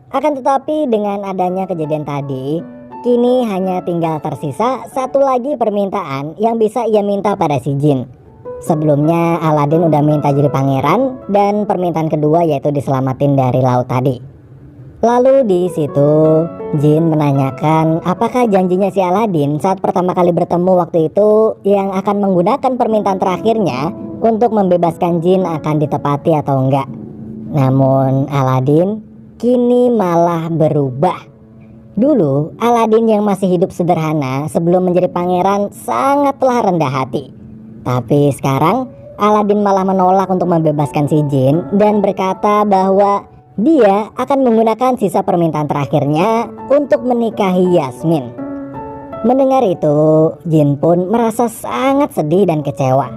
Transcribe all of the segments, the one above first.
Akan tetapi dengan adanya kejadian tadi, kini hanya tinggal tersisa satu lagi permintaan yang bisa ia minta pada si Jin. Sebelumnya Aladin udah minta jadi pangeran, dan permintaan kedua yaitu diselamatin dari laut tadi. Lalu di situ Jin menanyakan apakah janjinya si Aladin saat pertama kali bertemu waktu itu yang akan menggunakan permintaan terakhirnya untuk membebaskan Jin akan ditepati atau enggak. Namun Aladin kini malah berubah. Dulu Aladin yang masih hidup sederhana sebelum menjadi pangeran sangatlah rendah hati. Tapi sekarang Aladin malah menolak untuk membebaskan si Jin dan berkata bahwa dia akan menggunakan sisa permintaan terakhirnya untuk menikahi Yasmin. Mendengar itu, Jin pun merasa sangat sedih dan kecewa.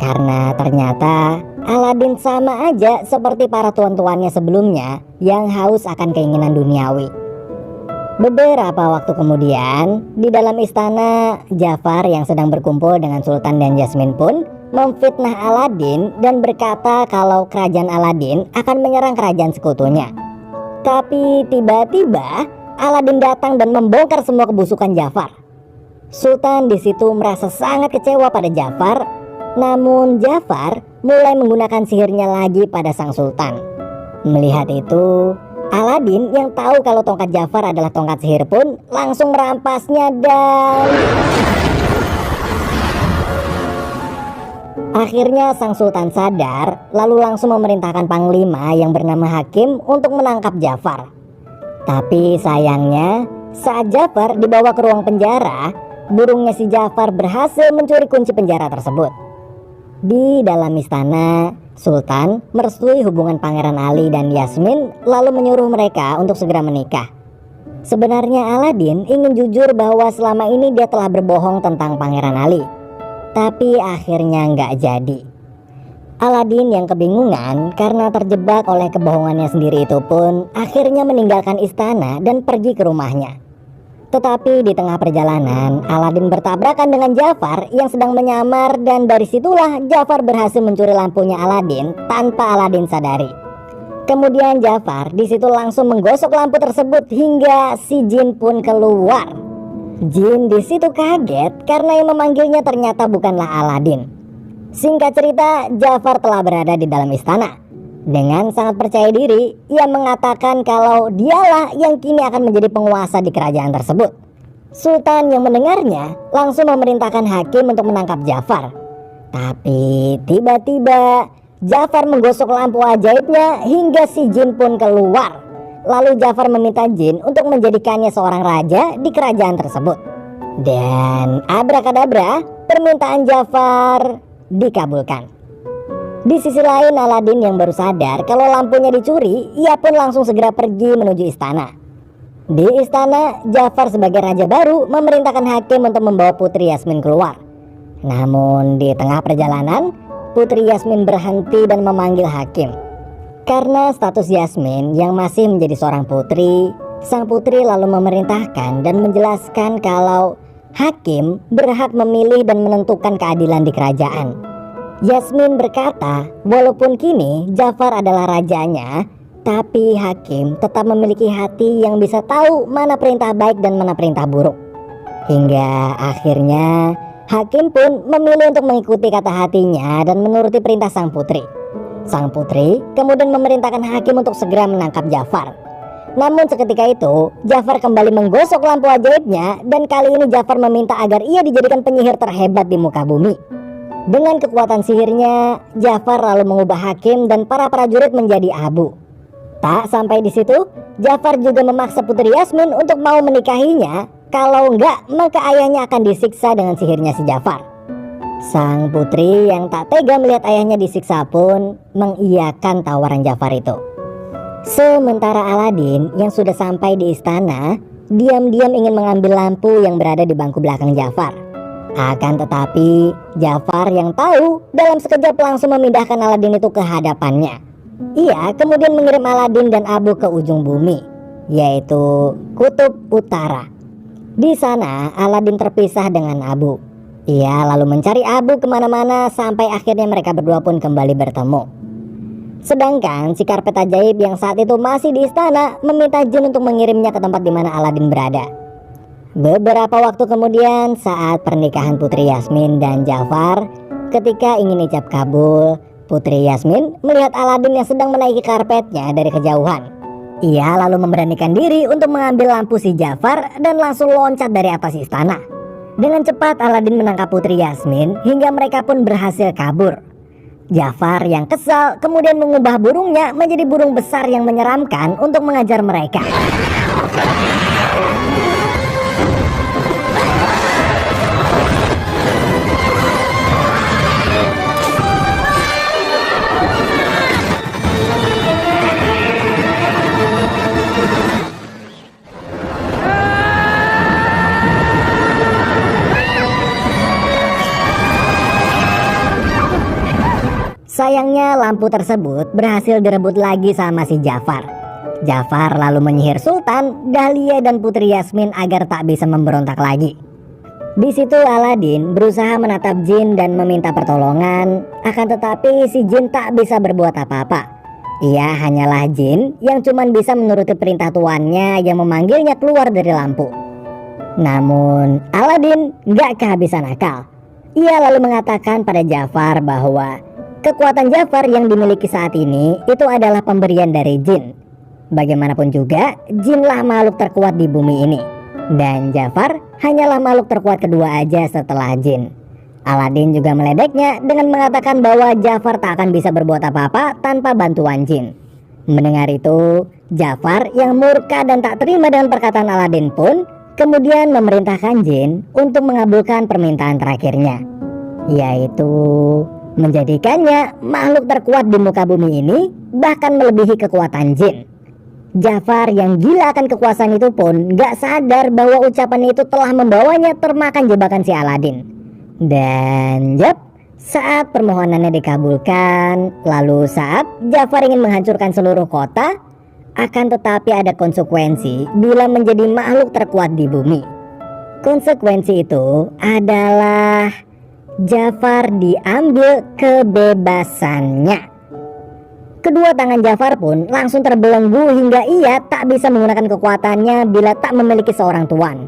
Karena ternyata Aladin sama aja seperti para tuan-tuannya sebelumnya yang haus akan keinginan duniawi. Beberapa waktu kemudian, di dalam istana, Jafar yang sedang berkumpul dengan Sultan dan Yasmin pun memfitnah Aladin dan berkata kalau kerajaan Aladin akan menyerang kerajaan sekutunya. Tapi tiba-tiba Aladin datang dan membongkar semua kebusukan Jafar. Sultan di situ merasa sangat kecewa pada Jafar, namun Jafar mulai menggunakan sihirnya lagi pada sang Sultan. Melihat itu, Aladin yang tahu kalau tongkat Jafar adalah tongkat sihir pun langsung merampasnya dan akhirnya sang Sultan sadar, lalu langsung memerintahkan panglima yang bernama Hakim untuk menangkap Jafar. Tapi sayangnya saat Jafar dibawa ke ruang penjara, burungnya si Jafar berhasil mencuri kunci penjara tersebut. Di dalam istana, Sultan merestui hubungan Pangeran Ali dan Yasmin lalu menyuruh mereka untuk segera menikah. Sebenarnya Aladin ingin jujur bahwa selama ini dia telah berbohong tentang Pangeran Ali. Tapi akhirnya nggak jadi. Aladin yang kebingungan karena terjebak oleh kebohongannya sendiri itu pun akhirnya meninggalkan istana dan pergi ke rumahnya. Tetapi di tengah perjalanan, Aladin bertabrakan dengan Jafar yang sedang menyamar, dan dari situlah Jafar berhasil mencuri lampunya Aladin tanpa Aladin sadari. Kemudian Jafar di situ langsung menggosok lampu tersebut hingga si Jin pun keluar. Jin di situ kaget karena yang memanggilnya ternyata bukanlah Aladin. Singkat cerita, Jafar telah berada di dalam istana. Dengan sangat percaya diri, ia mengatakan kalau dialah yang kini akan menjadi penguasa di kerajaan tersebut. Sultan yang mendengarnya langsung memerintahkan Hakim untuk menangkap Jafar. Tapi tiba-tiba Jafar menggosok lampu ajaibnya hingga si Jin pun keluar. Lalu Jafar meminta Jin untuk menjadikannya seorang raja di kerajaan tersebut. Dan abrakadabra, permintaan Jafar dikabulkan. Di sisi lain, Aladin yang baru sadar kalau lampunya dicuri, ia pun langsung segera pergi menuju istana. Di istana, Jafar sebagai raja baru memerintahkan Hakim untuk membawa Putri Yasmin keluar. Namun di tengah perjalanan, Putri Yasmin berhenti dan memanggil Hakim. Karena status Yasmin yang masih menjadi seorang putri, sang putri lalu memerintahkan dan menjelaskan kalau Hakim berhak memilih dan menentukan keadilan di kerajaan. Yasmin berkata, walaupun kini Jafar adalah rajanya, tapi Hakim tetap memiliki hati yang bisa tahu mana perintah baik dan mana perintah buruk. Hingga akhirnya Hakim pun memilih untuk mengikuti kata hatinya dan menuruti perintah sang putri. Sang putri kemudian memerintahkan Hakim untuk segera menangkap Jafar. Namun seketika itu Jafar kembali menggosok lampu ajaibnya, dan kali ini Jafar meminta agar ia dijadikan penyihir terhebat di muka bumi. Dengan kekuatan sihirnya, Jafar lalu mengubah Hakim dan para prajurit menjadi abu. Tak sampai di situ, Jafar juga memaksa Putri Yasmin untuk mau menikahinya. Kalau enggak, maka ayahnya akan disiksa dengan sihirnya si Jafar. Sang putri yang tak tega melihat ayahnya disiksa pun mengiyakan tawaran Jafar itu. Sementara Aladin yang sudah sampai di istana diam-diam ingin mengambil lampu yang berada di bangku belakang Jafar. Akan tetapi Jafar yang tahu dalam sekejap langsung memindahkan Aladin itu ke hadapannya. Ia kemudian mengirim Aladin dan Abu ke ujung bumi, yaitu Kutub Utara. Di sana Aladin terpisah dengan Abu. Ia lalu mencari Abu kemana-mana sampai akhirnya mereka berdua pun kembali bertemu. Sedangkan si karpet ajaib yang saat itu masih di istana meminta jin untuk mengirimnya ke tempat di mana Aladin berada. Beberapa waktu kemudian, saat pernikahan Putri Yasmin dan Jafar, ketika ingin ijab kabul, Putri Yasmin melihat Aladin yang sedang menaiki karpetnya dari kejauhan. Ia lalu memberanikan diri untuk mengambil lampu si Jafar dan langsung loncat dari atas istana. Dengan cepat Aladin menangkap Putri Yasmin hingga mereka pun berhasil kabur. Jafar yang kesal kemudian mengubah burungnya menjadi burung besar yang menyeramkan untuk mengajar mereka. Sayangnya lampu tersebut berhasil direbut lagi sama si Jafar. Jafar lalu menyihir Sultan, Dahlia dan Putri Yasmin agar tak bisa memberontak lagi. Di situ Aladin berusaha menatap jin dan meminta pertolongan, akan tetapi si jin tak bisa berbuat apa-apa. Ia hanyalah jin yang cuman bisa menuruti perintah tuannya yang memanggilnya keluar dari lampu. Namun Aladin gak kehabisan akal. Ia lalu mengatakan pada Jafar bahwa kekuatan Jafar yang dimiliki saat ini itu adalah pemberian dari jin. Bagaimanapun juga, jinlah makhluk terkuat di bumi ini. Dan Jafar hanyalah makhluk terkuat kedua aja setelah jin. Aladin juga meledeknya dengan mengatakan bahwa Jafar tak akan bisa berbuat apa-apa tanpa bantuan jin. Mendengar itu, Jafar yang murka dan tak terima dengan perkataan Aladin pun kemudian memerintahkan jin untuk mengabulkan permintaan terakhirnya, yaitu menjadikannya makhluk terkuat di muka bumi ini, bahkan melebihi kekuatan jin. Jafar yang gila akan kekuasaan itu pun gak sadar bahwa ucapan itu telah membawanya termakan jebakan si Aladin. Dan saat permohonannya dikabulkan, lalu saat Jafar ingin menghancurkan seluruh kota, akan tetapi ada konsekuensi bila menjadi makhluk terkuat di bumi. Konsekuensi itu adalah Jafar diambil kebebasannya. Kedua tangan Jafar pun langsung terbelenggu hingga ia tak bisa menggunakan kekuatannya bila tak memiliki seorang tuan.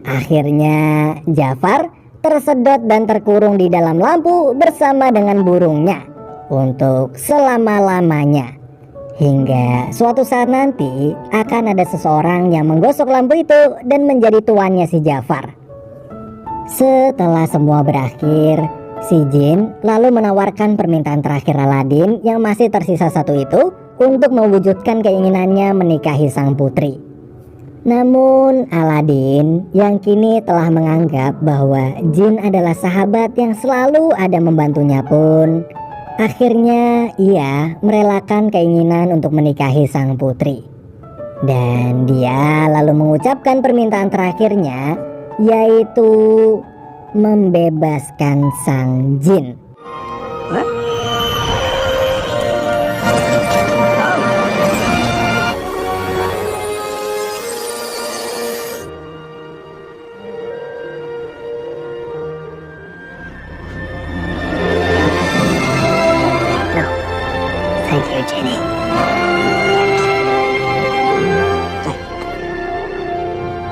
Akhirnya Jafar tersedot dan terkurung di dalam lampu bersama dengan burungnya untuk selama-lamanya. Hingga suatu saat nanti akan ada seseorang yang menggosok lampu itu dan menjadi tuannya si Jafar. Setelah semua berakhir, si jin lalu menawarkan permintaan terakhir Aladin yang masih tersisa satu itu untuk mewujudkan keinginannya menikahi sang putri. Namun Aladin yang kini telah menganggap bahwa jin adalah sahabat yang selalu ada membantunya pun, akhirnya ia merelakan keinginan untuk menikahi sang putri. Dan dia lalu mengucapkan permintaan terakhirnya, yaitu membebaskan sang jin. Thank you, Jenny.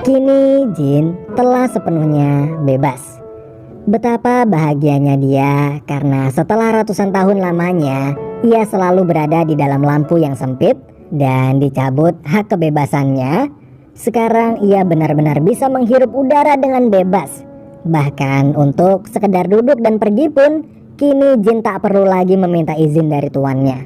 Kini jin telah sepenuhnya bebas. Betapa bahagianya dia karena setelah ratusan tahun lamanya ia selalu berada di dalam lampu yang sempit dan dicabut hak kebebasannya. Sekarang ia benar-benar bisa menghirup udara dengan bebas. Bahkan untuk sekedar duduk dan pergi pun kini jin tak perlu lagi meminta izin dari tuannya.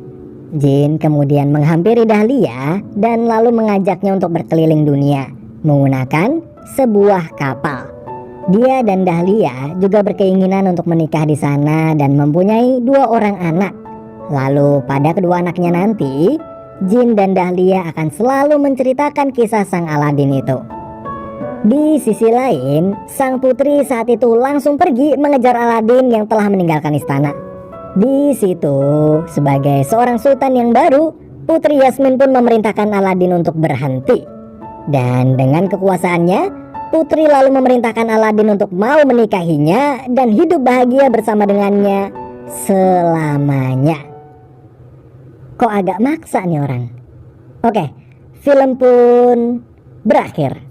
Jin kemudian menghampiri Dahlia dan lalu mengajaknya untuk berkeliling dunia menggunakan sebuah kapal. Dia dan Dahlia juga berkeinginan untuk menikah di sana dan mempunyai 2 orang anak. Lalu pada kedua anaknya nanti, Jin dan Dahlia akan selalu menceritakan kisah sang Aladin itu. Di sisi lain, sang putri saat itu langsung pergi mengejar Aladin yang telah meninggalkan istana. Di situ, sebagai seorang sultan yang baru, Putri Yasmin pun memerintahkan Aladin untuk berhenti. Dan dengan kekuasaannya, Putri lalu memerintahkan Aladin untuk mau menikahinya dan hidup bahagia bersama dengannya selamanya. Kok agak maksa nih orang. Oke, film pun berakhir.